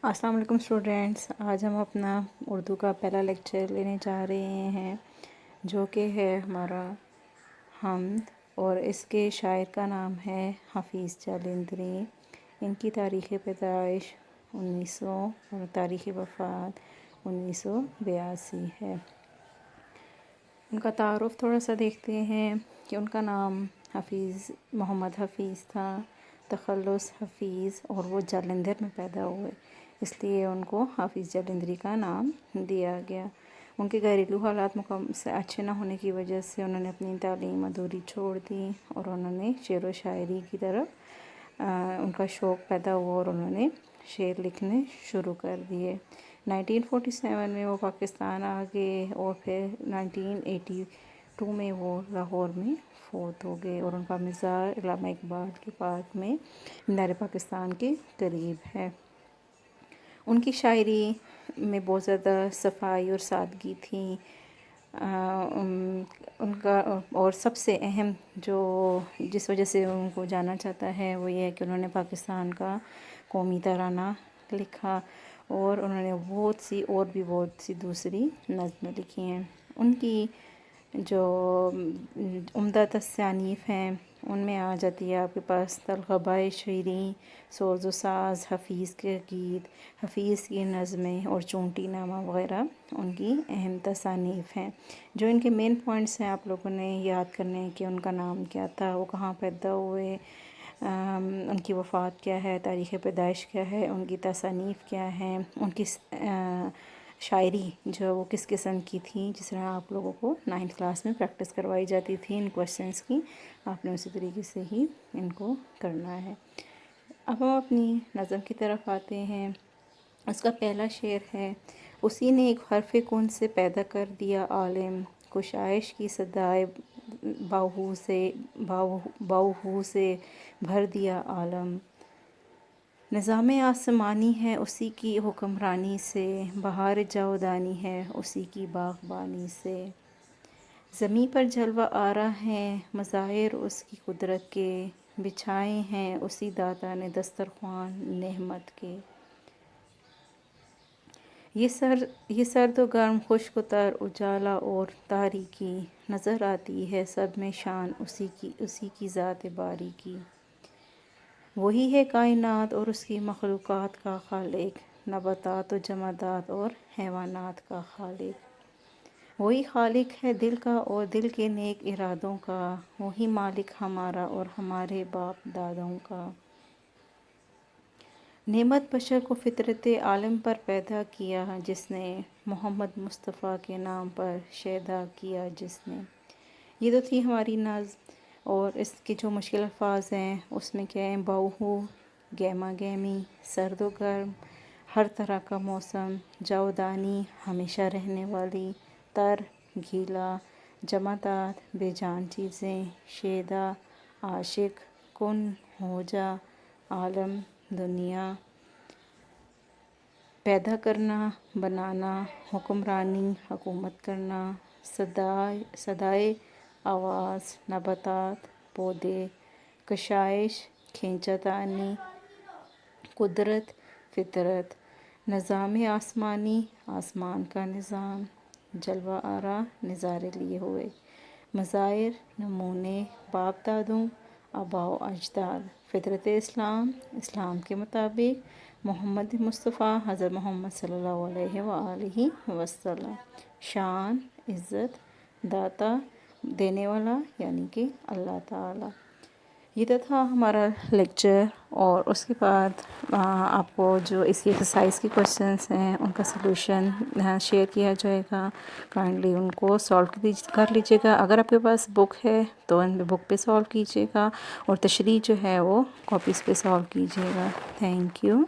अस्सलाम वालेकुम स्टूडेंट्स। आज हम अपना उर्दू का पहला लेक्चर लेने जा रहे हैं जो कि है हमारा हमद, और इसके शायर का नाम है हफीज़ जालंधरी। इनकी तारीख़ पैदाइश 1900 और तारीख़ वफ़ात 1982 है। उनका तारुफ़ थोड़ा सा देखते हैं कि उनका नाम हफीज़ मोहम्मद हफीज़ था, तखल्लुस हफीज़, और वो जालंधर में पैदा हुए, इसलिए उनको हाफिज़ जालंधरी का नाम दिया गया। उनके घरेलू हालात मुकम्मल से अच्छे न होने की वजह से उन्होंने अपनी तालीम अधूरी छोड़ दी और उन्होंने शेर व शायरी की तरफ उनका शौक़ पैदा हुआ और उन्होंने शेर लिखने शुरू कर दिए। 1947 में वो पाकिस्तान आ गए और फिर 1982 में वो लाहौर में फ़ौत हो गए और उनका मज़ार इलामा इकबाल के पार्क में मीनार पाकिस्तान के करीब है। उनकी शायरी में बहुत ज़्यादा सफाई और सादगी थी। उनका और सबसे अहम जो जिस वजह से उनको जाना जाता है वो ये है कि उन्होंने पाकिस्तान का कौमी तराना लिखा और उन्होंने बहुत सी दूसरी नज़्में लिखी हैं। उनकी जो उम्दा तसानीफ़ हैं उनमें आ जाती है आपके पास तलग़बाए शीरीं, सोज़ो साज़, हफीज़ के गीत, हफीज़ की नज़में और चूंटी नामा वग़ैरह उनकी अहम तसानीफ़ हैं। जो इनके मेन पॉइंट्स हैं आप लोगों ने याद करने हैं कि उनका नाम क्या था, वो कहाँ पैदा हुए, उनकी वफ़ात क्या है, तारीख़ पैदाइश क्या है, उनकी तसानीफ़ क्या है, उनकी शायरी जो वो किस किस्म की थी, जिस तरह आप लोगों को 9th क्लास में प्रैक्टिस करवाई जाती थी इन क्वेश्चंस की, आपने उसी तरीके से ही इनको करना है। अब हम अपनी नज़म की तरफ आते हैं। उसका पहला शेर है, उसी ने एक हरफ़ कुन से पैदा कर दिया आलिम, कुशाइश की सदाए बाहू से भर दिया आलम। निज़ाम आसमानी है उसी की हुक्मरानी से, बहार जावदानी है उसी की बाग़बानी से। ज़मीं पर जलवा आरा हैं मज़ाहिर उसकी कुदरत के, बिछाए हैं उसी दाता ने दस्तरख़्वान नेहमत के। ये सर्द व गर्म, खुश्क व तर, उजाला और तारीकी, नज़र आती है सब में शान उसी की ज़ात बारी की। वही है कायनात और उसकी मखलूक़ात का खालिक, नबातात व जमादात और हैवानात का खालिक। वही खालिक है दिल का और दिल के नेक इरादों का, वही मालिक हमारा और हमारे बाप दादों का। नेमत बशर को फितरत आलम पर पैदा किया जिसने, मोहम्मद मुस्तफ़ा के नाम पर शैदा किया जिसने। ये तो थी हमारी नज़्म, और इसके जो मुश्किल अल्फाज हैं उसमें क्या है, बाहू, गहमा गहमी, सर्द व गर्म, हर तरह का मौसम, जावदानी, हमेशा रहने वाली, तर, गीला, जमादात, बेजान चीज़ें, शेदा, आशिक, कुन, हो जा, आलम, दुनिया, पैदा करना, बनाना, हुक्मरानी, हुकूमत करना, सदाए आवाज़, नबातात, पौधे, कशाइश, खींचातानी, कुदरत, फितरत, निज़ाम आसमानी, आसमान का निज़ाम, जलवा आरा, नज़ारे लिए हुए, मज़ाहिर, नमूने, बाप दादों, आबाओ अजदाद, फितरत इस्लाम के मुताबिक, मोहम्मद मुस्तफ़ा हज़रत मोहम्मद सल्लल्लाहु अलैहि वसल्लम, शान, इज़्ज़त, दाता, देने वाला यानी कि अल्लाह ताला। ये तो था हमारा लेक्चर, और उसके बाद आपको जो इसी एक्सरसाइज के क्वेश्चंस हैं उनका सलूशन शेयर किया जाएगा। काइंडली उनको सॉल्व कर लीजिएगा। अगर आपके पास बुक है तो बुक पे सॉल्व कीजिएगा, और तशरीह जो है वो कॉपीज़ पे सॉल्व कीजिएगा। Thank you.